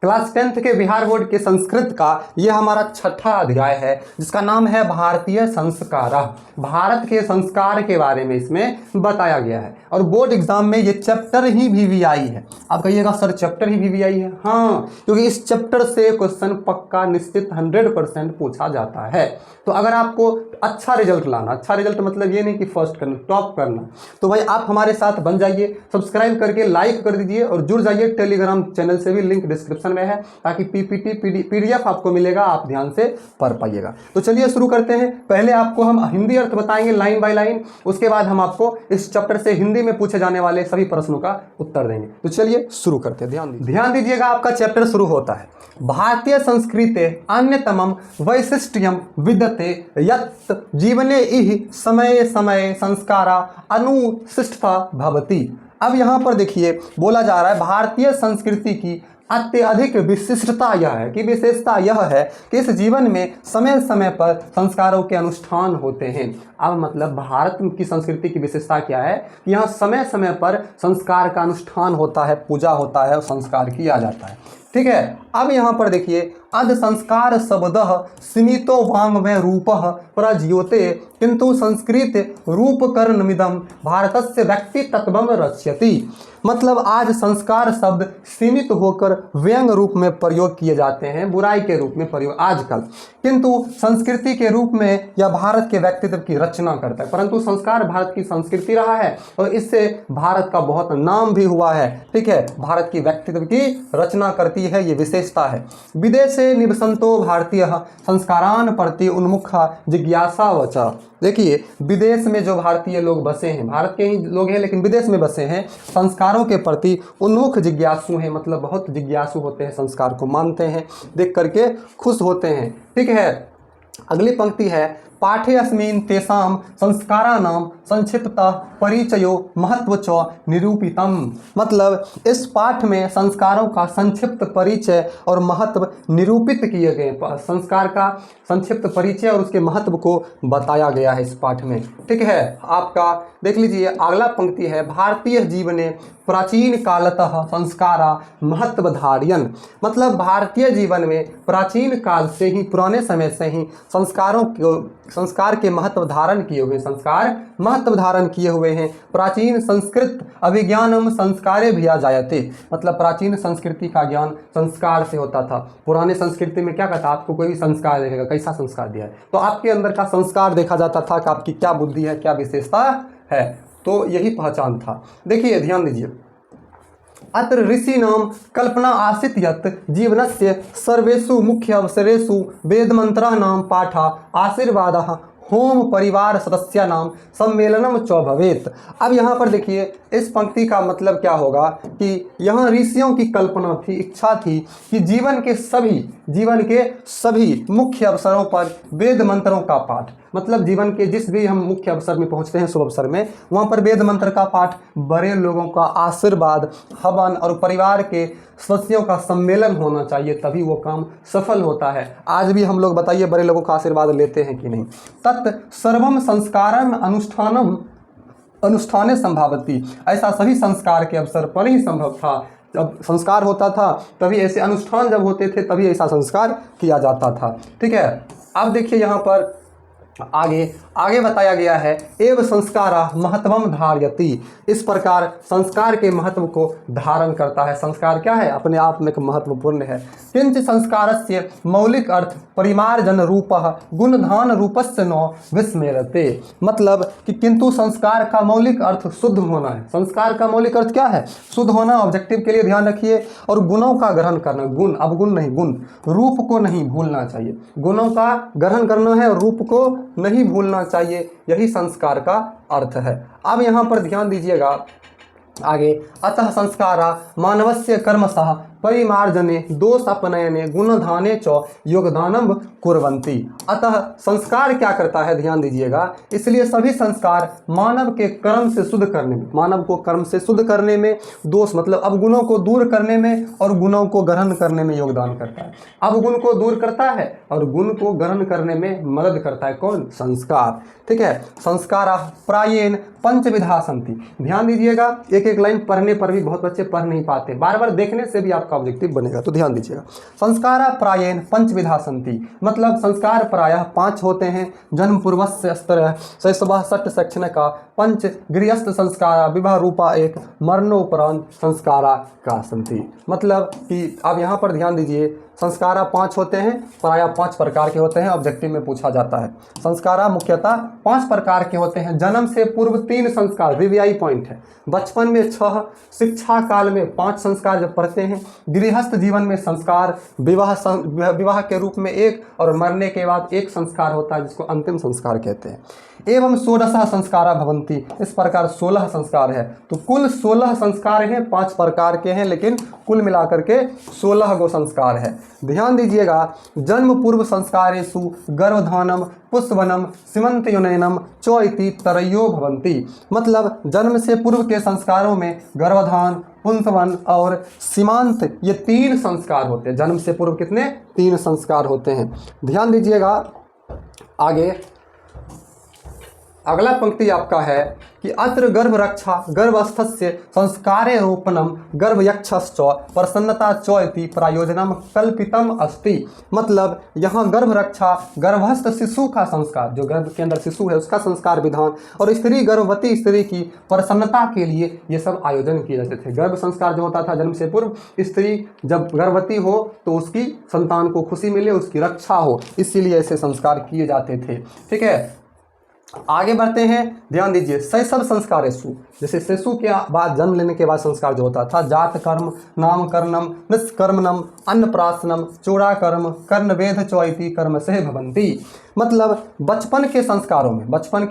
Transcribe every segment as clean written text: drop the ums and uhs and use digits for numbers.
Class 10th के Bihar board के संस्कृत का यह हमारा छठा अध्याय है जिसका नाम है भारतीय संस्कार। भारत के संस्कार के बारे में इसमें बताया गया है और बोर्ड एग्जाम में ये चैप्टर ही वीवीआई है। आप कहिएगा सर चैप्टर ही वीवीआई है? हाँ, क्योंकि इस चैप्टर से क्वेश्चन पक्का निश्चित 100% पूछा जाता है। तो अगर आपको अच्छा रिजल्ट लाना, अच्छा रिजल्ट मतलब ये नहीं कि फर्स्ट करना, टॉप करना, तो भाई आप हमारे साथ बन जाइए, सब्सक्राइब करके लाइक कर दीजिए और जुड़ जाइए टेलीग्राम चैनल से भी, लिंक डिस्क्रिप्शन में है, ताकि पीपीटी पीडीएफ आपको मिलेगा, आप ध्यान से पढ़ पाइएगा। तो चलिए शुरू करते हैं। पहले आपको हम हिंदी अर्थ बताएंगे लाइन बाय लाइन, उसके बाद हम आपको इस चैप्टर से हिंदी में पूछे जाने वाले सभी प्रश्नों का उत्तर देंगे। तो चलिए शुरू करते हैं। ध्यान दीजिएगा, आपका चैप्टर शुरू होता है भारतीय संस्कृते अन्यतमं वैशिष्ट्यं विद्यते यत् जीवने इह समय समय संस्कारा अनुशिष्टता भवति। अब यहाँ पर देखिए बोला जा रहा है भारतीय संस्कृति की अत्यधिक विशिष्टता यह है कि विशेषता यह है कि इस जीवन में समय समय पर संस्कारों के अनुष्ठान होते हैं। अब मतलब भारत की संस्कृति की विशेषता क्या है कि यहाँ समय समय पर संस्कार का अनुष्ठान होता है, पूजा होता है और संस्कार किया जाता है। ठीक है, अब यहाँ पर देखिए अध संस्कार शब्दः सीमितो वाङ्मय रूपः प्रज्योते किंतु संस्कृत रूपकरणमिदं भारतस्य व्यक्तित्वं रचयति। मतलब आज संस्कार शब्द सीमित होकर व्यंग रूप में प्रयोग किए जाते हैं, बुराई के रूप में प्रयोग आजकल, किंतु संस्कृति के रूप में यह भारत के व्यक्तित्व की रचना करता है। परंतु संस्कार भारत की संस्कृति रहा है और इससे भारत का बहुत नाम भी हुआ है। ठीक है, भारत की व्यक्तित्व की रचना करती है, ये विशेषता है। विदेशे निवसंतो भारतीय संस्कारान प्रति उन्मुखा जिज्ञासा वच। देखिए विदेश में जो भारतीय लोग बसे हैं, भारत के ही लोग हैं लेकिन विदेश में बसे हैं, संस्कारों के प्रति उन्मुख जिज्ञासु हैं, मतलब बहुत जिज्ञासु होते हैं, संस्कार को मानते हैं, देख करके खुश होते हैं। ठीक है, अगली पंक्ति है पाठे अस्मिन् तेषां संस्काराणां संक्षिप्तः परिचयो महत्व च निरूपितम। मतलब इस पाठ में संस्कारों का संक्षिप्त परिचय और महत्व निरूपित किए गए, संस्कार का संक्षिप्त परिचय और उसके महत्व को बताया गया है इस पाठ में। ठीक है, आपका देख लीजिए अगला पंक्ति है भारतीय जीवने प्राचीन कालतः संस्कारा महत्वधार्यन। मतलब भारतीय जीवन में प्राचीन काल से ही, पुराने समय से ही संस्कार के महत्व धारण किए हुए, संस्कार महत्व धारण किए हुए हैं। प्राचीन संस्कृत अभिज्ञानम संस्कारे भी आ जायते। मतलब प्राचीन संस्कृति का ज्ञान संस्कार से होता था। पुराने संस्कृति में क्या कहता, आपको कोई भी संस्कार देखेगा, कैसा संस्कार दिया है, तो आपके अंदर का संस्कार देखा जाता था कि आपकी क्या बुद्धि है, क्या विशेषता है, तो यही पहचान था। देखिए ध्यान दीजिए, अत्र ऋषीणां कल्पना आसीत् यत् जीवनस्य सर्वेषु मुख्य अवसरेषु वेदमन्त्राणां पाठा आशीर्वादः होम परिवार सदस्यानां सम्मेलनम च भवेत्। अब यहाँ पर देखिए इस पंक्ति का मतलब क्या होगा कि यहाँ ऋषियों की कल्पना थी, इच्छा थी कि जीवन के सभी मुख्य अवसरों पर वेद मंत्रों का पाठ, मतलब जीवन के जिस भी हम मुख्य अवसर में पहुँचते हैं, शुभ अवसर में, वहाँ पर वेद मंत्र का पाठ, बड़े लोगों का आशीर्वाद, हवन और परिवार के सदस्यों का सम्मेलन होना चाहिए, तभी वो काम सफल होता है। आज भी हम लोग बताइए बड़े लोगों का आशीर्वाद लेते हैं कि नहीं? तत् सर्वम संस्कारम अनुष्ठाने संभावती। ऐसा सभी संस्कार के अवसर पर ही संभव था। जब संस्कार होता था तभी ऐसे अनुष्ठान जब होते थे तभी ऐसा संस्कार किया जाता था। ठीक है, अब देखिए यहाँ पर आगे बताया गया है एवं संस्कारा महत्वम धारयति। इस प्रकार संस्कार के महत्व को धारण करता है। संस्कार क्या है, अपने आप में महत्वपूर्ण है। किंच संस्कारस्य मौलिक अर्थ परिमार्जन रूपः गुणधान रूपस्य न विस्मरते। मतलब कि किंतु संस्कार का मौलिक अर्थ शुद्ध होना है। संस्कार का मौलिक अर्थ क्या है? शुद्ध होना। ऑब्जेक्टिव के लिए ध्यान रखिए, और गुणों का ग्रहण करना, गुण, अब गुण नहीं, गुण, रूप को नहीं भूलना चाहिए। गुणों का ग्रहण करना है और रूप को नहीं भूलना चाहिए, यही संस्कार का अर्थ है। अब यहाँ पर ध्यान दीजिएगा आगे, अतः संस्कारा मानवस्य कर्मशः परिमार्जने दोष अपनयने गुणधाने च योगदानम कुर्वन्ति। अतः संस्कार क्या करता है, ध्यान दीजिएगा, इसलिए सभी संस्कार मानव के कर्म से शुद्ध करने में, मानव को कर्म से शुद्ध करने में, दोष मतलब अवगुणों को दूर करने में और गुणों को ग्रहण करने में योगदान करता है। अवगुण को दूर करता है और गुण को ग्रहण करने में मदद करता है कौन? संस्कार। ठीक है, संस्कारा प्रायेण पंचविधा सन्ति। ध्यान दीजिएगा, एक एक लाइन पढ़ने पर भी बहुत बच्चे पढ़ नहीं पाते, बार बार देखने से भी आप आपका ऑब्जेक्टिव बनेगा। तो ध्यान दीजिएगा, संस्कारा प्रायेण पंचविधा संति, मतलब संस्कार प्रायः 5 होते हैं। जन्म पूर्वस्य स्तर शैशव षट शैक्षणिका पंच गृहस्थ संस्कारा विवाह रूपा एक मरणोपरांत संस्कारा का संति। मतलब कि आप यहाँ पर ध्यान दीजिए, संस्कारा 5 होते हैं, प्रायः 5 प्रकार के होते हैं, ऑब्जेक्टिव में पूछा जाता है। संस्कारा मुख्यतः 5 प्रकार के होते हैं। जन्म से पूर्व 3 संस्कार, वीवीआई पॉइंट है। बचपन में 6, शिक्षा काल में 5 संस्कार जब पढ़ते हैं, गृहस्थ जीवन में संस्कार, विवाह के रूप में 1 और मरने के बाद 1 संस्कार होता है जिसको अंतिम संस्कार कहते हैं। एवं 16 संस्कारा भवन्ति, इस प्रकार 16 संस्कार है। तो कुल 16 संस्कार हैं, 5 प्रकार के हैं, लेकिन कुल मिलाकर के 16 गो संस्कार है। ध्यान दीजिएगा, जन्म पूर्व संस्कारेषु गर्भधानम पुष्पवनम सीमंतयुनयनम च इति तरयो भवन्ति, मतलब जन्म से पूर्व के संस्कारों में गर्भधान, पुंसवन और सीमांत, ये 3 संस्कार होते हैं। जन्म से पूर्व कितने? 3 संस्कार होते हैं। ध्यान दीजिएगा, आगे अगला पंक्ति आपका है कि अत्र गर्भ रक्षा गर्भस्थस्य संस्कारे रोपणम गर्भयक्षश्च प्रसन्नता च इति प्रायोजनम कल्पितम अस्ति, मतलब यहाँ गर्भ रक्षा गर्भस्थ शिशु का संस्कार, जो गर्भ के अंदर शिशु है उसका संस्कार विधान, और स्त्री गर्भवती स्त्री की प्रसन्नता के लिए ये सब आयोजन किए जाते थे। गर्भ संस्कार जो होता था जन्म से पूर्व, स्त्री जब गर्भवती हो तो उसकी संतान को खुशी मिले, उसकी रक्षा हो, इसीलिए ऐसे संस्कार किए जाते थे। ठीक है, आगे बढ़ते हैं। ध्यान दीजिए, शैशव संस्कारेषु, जैसे शिशु के बाद जन्म लेने के बाद संस्कार जो होता था, जात कर्म, नामकरणम, निष्कर्मणम, अन्नप्राशनम, चूड़ाकर्म, कर्णवेध च इति कर्म से भवन्ति, मतलब बचपन के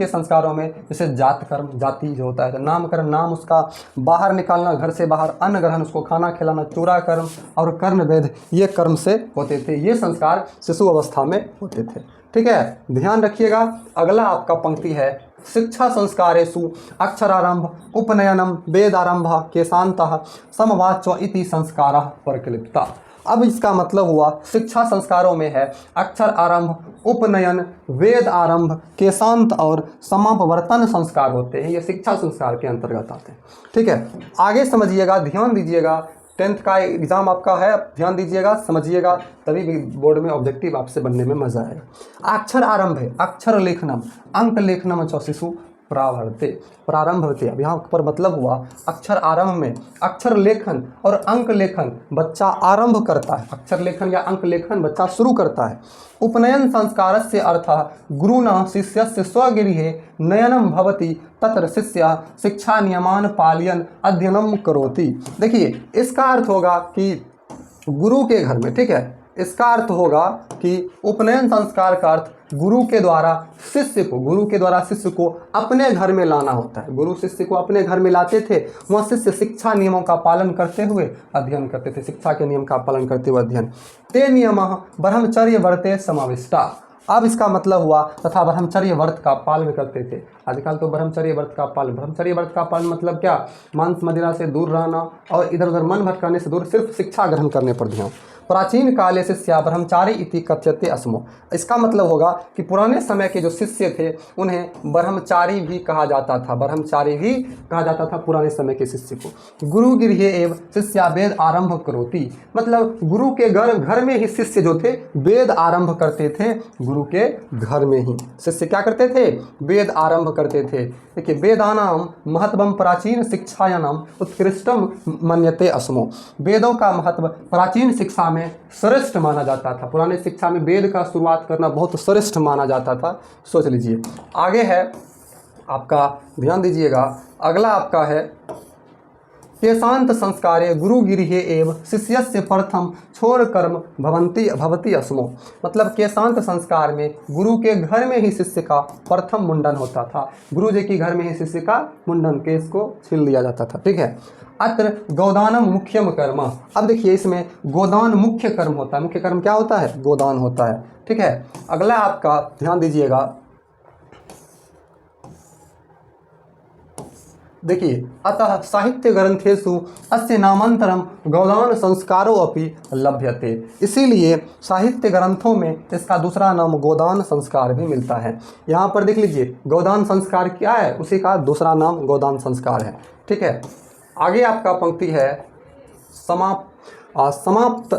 संस्कारों में जैसे जात कर्म, जाति जो होता है, तो नामकरण, नाम उसका बाहर निकालना घर से बाहर, अन्न ग्रहण उसको खाना खिलाना, चूड़ा कर्म और कर्णवेध ये कर्म से होते थे। ये संस्कार शिशु अवस्था में होते थे। ठीक है, ध्यान रखिएगा। अगला आपका पंक्ति है, शिक्षा संस्कारेषु अक्षरारंभ उपनयनम वेदारंभ केशांतः समवाच इति संस्कारः प्रकलिप्ता। अब इसका मतलब हुआ, शिक्षा संस्कारों में है अक्षर आरंभ, उपनयन, वेद आरंभ, केशांत और समापवर्तन संस्कार होते हैं। ये शिक्षा संस्कार के अंतर्गत आते हैं। ठीक है, आगे समझिएगा, ध्यान दीजिएगा, 10th का एग्जाम आपका है, ध्यान दीजिएगा, समझिएगा, तभी भी बोर्ड में ऑब्जेक्टिव आपसे बनने में मजा आएगा। अक्षर आरंभ है, अक्षर लेखनम, अंक लेखनम च शिशु प्रारंभ होते। अब यहाँ पर मतलब हुआ अक्षर आरंभ में अक्षर लेखन और अंक लेखन बच्चा आरंभ करता है, अक्षर लेखन या अंक लेखन बच्चा शुरू करता है। उपनयन संस्कारस्य अर्थः गुरुना शिष्यस्य स्वगृहे नयनम भवति तत्र शिष्य शिक्षा नियमान पालयन अध्ययनम करोति। देखिए, इसका अर्थ होगा कि गुरु के घर में, ठीक है, इसका अर्थ होगा कि उपनयन संस्कार का अर्थ गुरु के द्वारा शिष्य को अपने घर में लाना होता है। गुरु शिष्य को अपने घर में लाते थे, वहाँ शिष्य शिक्षा नियमों का पालन करते हुए अध्ययन करते थे, शिक्षा के नियम का पालन करते हुए अध्ययन। ते नियमः ब्रह्मचर्य व्रते समाविष्टा। अब इसका मतलब हुआ तथा ब्रह्मचर्य व्रत का पालन करते थे। आजकल तो ब्रह्मचर्य व्रत का पालन मतलब क्या? मांस मदिरा से दूर रहना और इधर उधर मन भटकाने से दूर, सिर्फ शिक्षा ग्रहण करने पर ध्यान। प्राचीन काले शिष्या ब्रह्मचारी इति कथ्यते अस्मो। इसका मतलब होगा कि पुराने समय के जो शिष्य थे उन्हें ब्रह्मचारी भी कहा जाता था, पुराने समय के शिष्य को। गुरु गृहे एव शिष्या वेद आरंभ करोति, मतलब गुरु के घर में ही शिष्य जो थे वेद आरंभ करते थे। गुरु के घर में ही शिष्य क्या करते थे? वेद आरंभ करते थे। देखिए, वेदानाम महत्वम प्राचीन शिक्षायाम उत्कृष्टम मन्यते अस्मो। वेदों का महत्व प्राचीन शिक्षा में श्रेष्ठ माना जाता था। पुराने शिक्षा में वेद का शुरुआत करना बहुत श्रेष्ठ माना जाता था। सोच लीजिए, आगे है आपका, ध्यान दीजिएगा, अगला आपका है केशांत संस्कारे गुरु गृहे एव शिष्यस्य प्रथम छोर कर्म भवति अस्मो। मतलब केशांत संस्कार में गुरु के घर में ही शिष्य का प्रथम मुंडन होता था। गुरु जी के घर में ही शिष्य का मुंडन, केश को छील दिया जाता था। ठीक है, अत्र गोदानम मुख्यम कर्म। अब देखिए, इसमें गोदान मुख्य कर्म होता है। मुख्य कर्म क्या होता है? गोदान होता है। ठीक है, अगला आपका ध्यान दीजिएगा, देखिए, अतः साहित्य ग्रंथेषु अस्य नामांतरम गोदान संस्कारो अपि लभ्यते। इसीलिए साहित्य ग्रंथों में इसका दूसरा नाम गोदान संस्कार भी मिलता है। यहाँ पर देख लीजिए, गोदान संस्कार क्या है? उसी का दूसरा नाम गोदान संस्कार है। ठीक है, आगे आपका पंक्ति है समाप्त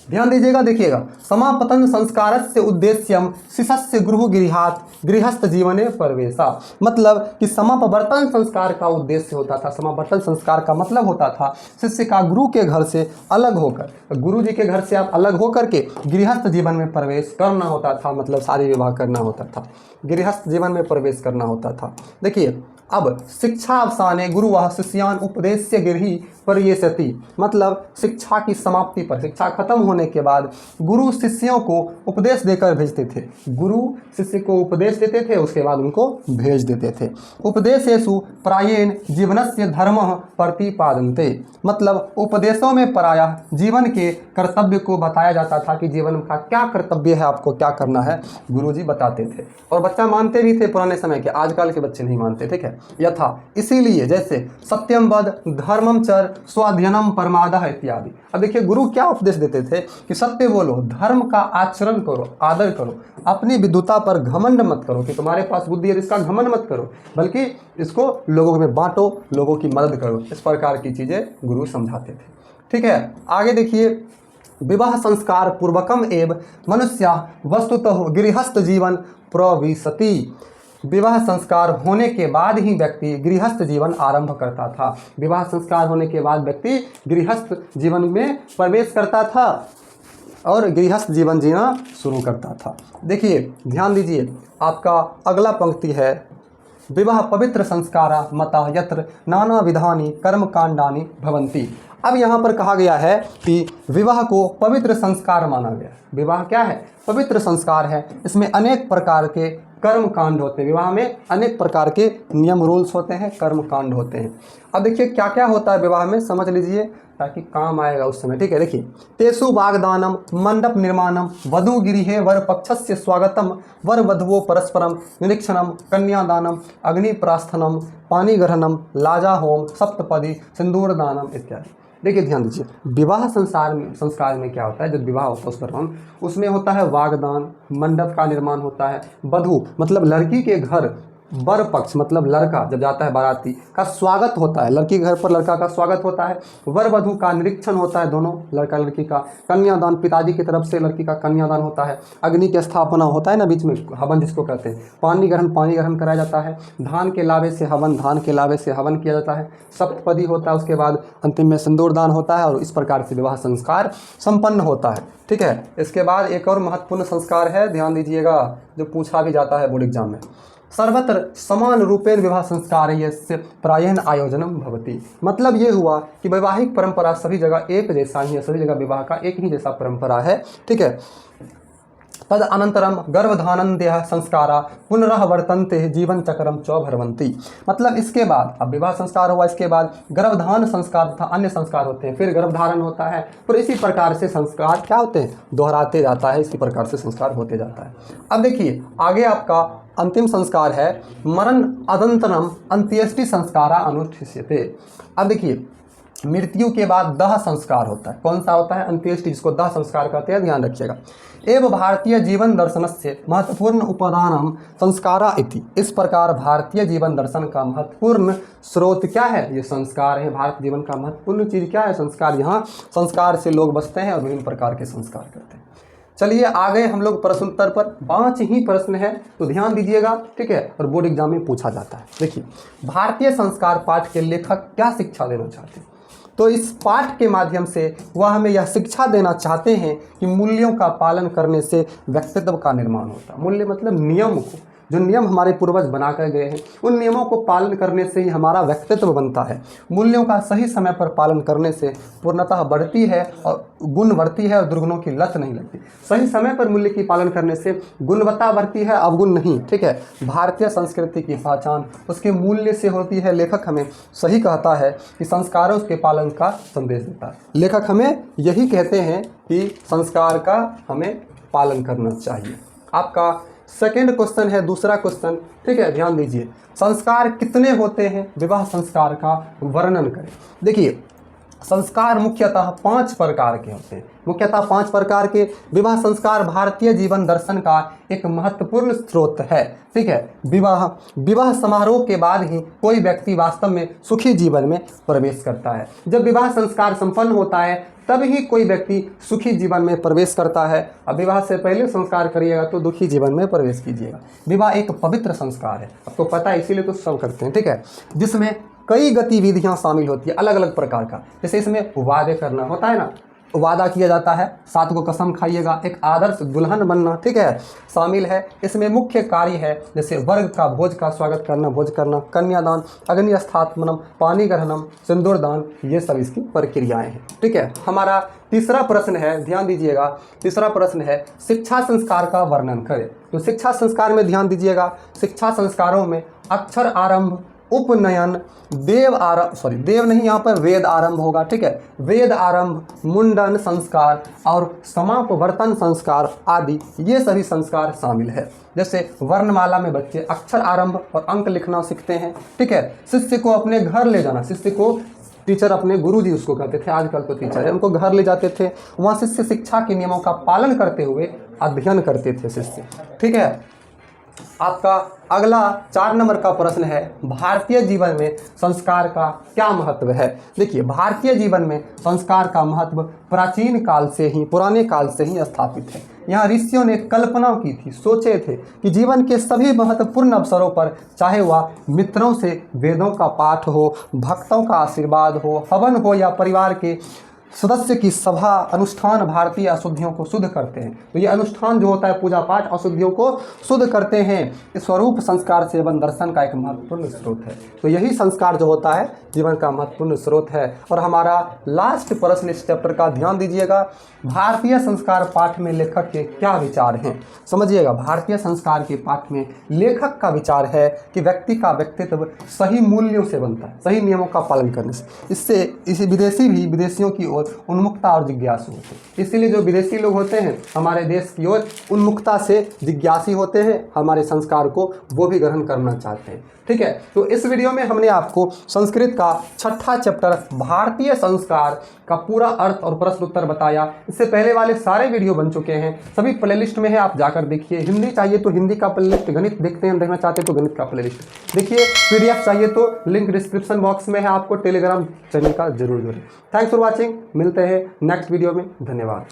ध्यान दीजिएगा, देखिएगा, समापतन संस्कारस्य उद्देश्यम शिष्यस्य गृहस्थ जीवने प्रवेशा। मतलब कि समापवर्तन संस्कार का उद्देश्य होता था, समापवर्तन संस्कार का मतलब होता था शिष्य का गुरु के घर से अलग होकर, गुरु जी के घर से आप अलग होकर के गृहस्थ जीवन में प्रवेश करना होता था, मतलब शादी विवाह करना होता था, गृहस्थ जीवन में प्रवेश करना होता था। देखिए, अब शिक्षा अवसाने गुरुवः शिष्यान उपदेश्य गृही परियेषति, मतलब शिक्षा की समाप्ति पर, शिक्षा खत्म होने के बाद गुरु शिष्यों को उपदेश देकर भेजते थे, गुरु शिष्य को उपदेश देते थे, उसके बाद उनको भेज देते थे। उपदेशेषु प्रायेण जीवनस्य धर्मः प्रतिपादन्ते, मतलब उपदेशों में प्रायः जीवन के कर्तव्य को बताया जाता था कि जीवन का क्या कर्तव्य है, आपको क्या करना है, गुरुजी बताते थे। और बच्चा मानते भी थे पुराने समय के, आजकल के बच्चे नहीं मानते, ठीक है। यथा, इसीलिए जैसे सत्यम वद धर्मम चर स्वाध्ययनम परमादः इत्यादि। अब देखिए, गुरु क्या उपदेश देते थे कि सत्य बोलो, धर्म का आचरण करो, आदर करो, अपनी विद्वता पर घमंड मत करो कि तुम्हारे पास बुद्धि है इसका घमंड मत करो, बल्कि इसको लोगों में बांटो, लोगों की मदद करो। इस प्रकार की चीजें गुरु समझाते थे, ठीक है। आगे देखिए, विवाह संस्कार पूर्वकम एव मनुष्य वस्तुतः गृहस्थ जीवन प्रविशति। विवाह संस्कार होने के बाद ही व्यक्ति गृहस्थ जीवन आरंभ करता था, विवाह संस्कार होने के बाद व्यक्ति गृहस्थ जीवन में प्रवेश करता था और गृहस्थ जीवन जीना शुरू करता था। देखिए, ध्यान दीजिए, आपका अगला पंक्ति है, विवाह पवित्र संस्कारा मता यत्र नाना विधानि कर्म कांडानि भवन्ति। अब यहाँ पर कहा गया है कि विवाह को पवित्र संस्कार माना गया। विवाह क्या है? पवित्र संस्कार है। इसमें अनेक प्रकार के कर्म कांड होते हैं, विवाह में अनेक प्रकार के नियम रूल्स होते हैं, कर्म कांड होते हैं। अब देखिए क्या क्या होता है विवाह में, समझ लीजिए ताकि काम आएगा उस समय, ठीक है। देखिए, तेसु वाग्दानम मंडप निर्माणम वधु गृहे वर पक्षस्य स्वागतम वर वधुवो परस्परम निरीक्षणम कन्यादानम अग्नि प्रास्थनम पानी ग्रहणम लाजा होम सप्तपदी सिंदूर दानम इत्यादि। देखिए ध्यान दीजिए, विवाह संस्कार में क्या होता है, जब विवाह होता है उस पर उसमें होता है वागदान, मंडप का निर्माण होता है, वधु मतलब लड़की के घर, वर पक्ष मतलब लड़का जब जाता है बाराती का स्वागत होता है, लड़की के घर पर लड़का का स्वागत होता है, वर वधु का निरीक्षण होता है, दोनों लड़का लड़की का, कन्यादान पिताजी की तरफ से लड़की का कन्यादान होता है, अग्नि की स्थापना होता है ना बीच में, हवन जिसको कहते हैं, पानी ग्रहण कराया जाता है, धान के लावे से हवन किया जाता है, सप्तपदी होता है, उसके बाद अंतिम में सिंदूर दान होता है, और इस प्रकार से विवाह संस्कार संपन्न होता है, ठीक है। इसके बाद एक और महत्वपूर्ण संस्कार है, ध्यान दीजिएगा, जो पूछा भी जाता है बोर्ड एग्जाम में, सर्वत्र समान रूपेण विवाह संस्कार प्रायेण आयोजनम भवति। मतलब ये हुआ कि वैवाहिक परंपरा सभी जगह एक जैसा ही है, सभी जगह विवाह का एक ही जैसा परंपरा है, ठीक है। तद अनंतरम गर्भधानंद्य संस्कारा पुनः वर्तन्ते जीवन चक्रम चौभरवंती। मतलब इसके बाद, अब विवाह संस्कार हुआ, इसके बाद गर्भधान संस्कार तथा अन्य संस्कार होते हैं, फिर गर्भधारण होता है, फिर इसी प्रकार से संस्कार क्या होते हैं, दोहराते जाता है, इसी प्रकार से संस्कार होते जाता है। अब देखिए आगे आपका अंतिम संस्कार है मरण अदंतरम अंत्येष्टि संस्कारा अनुष्ठिष्यते। अब देखिए, मृत्यु के बाद दाह संस्कार होता है, कौन सा होता है, अंत्येष्टि, जिसको दाह संस्कार कहते हैं, ध्यान रखिएगा। एवं भारतीय जीवन दर्शन से महत्वपूर्ण उपादानम संस्कारा इति। इस प्रकार भारतीय जीवन दर्शन का महत्वपूर्ण स्रोत क्या है, ये संस्कार है। भारतीय जीवन का महत्वपूर्ण चीज क्या है, संस्कार। यहाँ संस्कार से लोग बसते हैं और विभिन्न प्रकार के संस्कार करते हैं। चलिए आ गए हम लोग प्रश्न उत्तर पर, 5 ही प्रश्न है तो ध्यान दीजिएगा, ठीक है, और बोर्ड एग्जाम में पूछा जाता है। देखिए, भारतीय संस्कार पाठ के लेखक क्या शिक्षा देना चाहते हैं, तो इस पाठ के माध्यम से वह हमें यह शिक्षा देना चाहते हैं कि मूल्यों का पालन करने से व्यक्तित्व का निर्माण होता है। मूल्य मतलब नियम को, जो नियम हमारे पूर्वज बना कर गए हैं, उन नियमों को पालन करने से ही हमारा व्यक्तित्व बनता है। मूल्यों का सही समय पर पालन करने से पूर्णतः बढ़ती है और गुण बढ़ती है और दुर्गुणों की लत नहीं लगती। सही समय पर मूल्य की पालन करने से गुणवत्ता बढ़ती है, अवगुण नहीं, ठीक है। भारतीय संस्कृति की पहचान उसके मूल्य से होती है। लेखक हमें सही कहता है कि संस्कारों के पालन का संदेश देता है। लेखक हमें यही कहते हैं कि संस्कार का हमें पालन करना चाहिए। आपका सेकेंड क्वेश्चन है, दूसरा क्वेश्चन, ठीक है, ध्यान दीजिए। संस्कार कितने होते हैं, विवाह संस्कार का वर्णन करें। देखिए, संस्कार मुख्यतः 5 प्रकार के होते हैं। मुख्यतः 5 प्रकार के विवाह संस्कार भारतीय जीवन दर्शन का एक महत्वपूर्ण स्रोत है। ठीक है, विवाह समारोह के बाद ही कोई व्यक्ति वास्तव में सुखी जीवन में प्रवेश करता है। जब विवाह संस्कार संपन्न होता है तब ही कोई व्यक्ति सुखी जीवन में प्रवेश करता है। अब विवाह से पहले संस्कार करिएगा तो दुखी जीवन में प्रवेश कीजिएगा। विवाह एक पवित्र संस्कार है, आपको पता है, इसीलिए तो सब करते हैं। ठीक है, जिसमें कई गतिविधियां शामिल होती है अलग अलग प्रकार का। जैसे इसमें वादे करना होता है ना, वादा किया जाता है, 7 को कसम खाइएगा, एक आदर्श दुल्हन बनना, ठीक है, शामिल है। इसमें मुख्य कार्य है जैसे वर्ग का भोज का स्वागत करना, भोज करना, कन्यादान, अग्नि स्थापनम, पानी ग्रहणम, सिंदूर दान, ये सब इसकी प्रक्रियाएं हैं। ठीक है, हमारा तीसरा प्रश्न है, ध्यान दीजिएगा, तीसरा प्रश्न है शिक्षा संस्कार का वर्णन करें। तो शिक्षा संस्कार में ध्यान दीजिएगा, शिक्षा संस्कारों में अक्षर आरंभ, उपनयन, देव नहीं, यहाँ पर वेद आरंभ होगा। ठीक है, वेद आरंभ, मुंडन संस्कार और समापवर्तन संस्कार आदि ये सभी संस्कार शामिल है। जैसे वर्णमाला में बच्चे अक्षर आरंभ और अंक लिखना सीखते हैं। ठीक है, शिष्य को अपने घर ले जाना, शिष्य को टीचर अपने गुरुजी उसको कहते थे, आजकल तो टीचर है, उनको घर ले जाते थे, वहाँ शिष्य शिक्षा के नियमों का पालन करते हुए अध्ययन करते थे शिष्य। ठीक है, आपका अगला 4 नंबर का प्रश्न है भारतीय जीवन में संस्कार का क्या महत्व है। देखिए, भारतीय जीवन में संस्कार का महत्व प्राचीन काल से ही, पुराने काल से ही स्थापित है। यहाँ ऋषियों ने कल्पना की थी, सोचे थे कि जीवन के सभी महत्वपूर्ण अवसरों पर, चाहे वह मित्रों से वेदों का पाठ हो, भक्तों का आशीर्वाद हो, हवन हो या परिवार के सदस्य की सभा, अनुष्ठान भारतीय अशुद्धियों को शुद्ध करते हैं। तो ये अनुष्ठान जो होता है, पूजा पाठ, अशुद्धियों को शुद्ध करते हैं। इस स्वरूप संस्कार सेवन दर्शन का एक महत्वपूर्ण स्रोत है। तो यही संस्कार जो होता है जीवन का महत्वपूर्ण स्रोत है। और हमारा लास्ट प्रश्न इस चैप्टर का, ध्यान दीजिएगा, भारतीय संस्कार पाठ में लेखक के क्या विचार हैं। समझिएगा, भारतीय संस्कार के पाठ में लेखक का विचार है कि व्यक्ति का व्यक्तित्व सही मूल्यों से बनता है, सही नियमों का पालन करने से। इससे इसी विदेशी भी विदेशियों की ओर उन्मुखता और जिज्ञासु होते हैं। इसीलिए जो विदेशी लोग होते हैं हमारे देश की ओर उन्मुखता से जिज्ञासी होते हैं, हमारे संस्कार को वो भी ग्रहण करना चाहते हैं। ठीक है, तो इस वीडियो में हमने आपको संस्कृत का 6ठा चैप्टर भारतीय संस्कार का पूरा अर्थ और प्रश्न उत्तर बताया। इससे पहले वाले सारे वीडियो बन चुके हैं, सभी प्लेलिस्ट में है, आप जाकर देखिए। हिंदी चाहिए तो हिंदी का प्लेलिस्ट, गणित देखना चाहते तो गणित का प्लेलिस्ट देखिए, PDF चाहिए तो लिंक डिस्क्रिप्शन बॉक्स में है, आपको टेलीग्राम चैनल का जरूर जुड़े। थैंक्स फॉर वॉचिंग, मिलते हैं नेक्स्ट वीडियो में, धन्यवाद।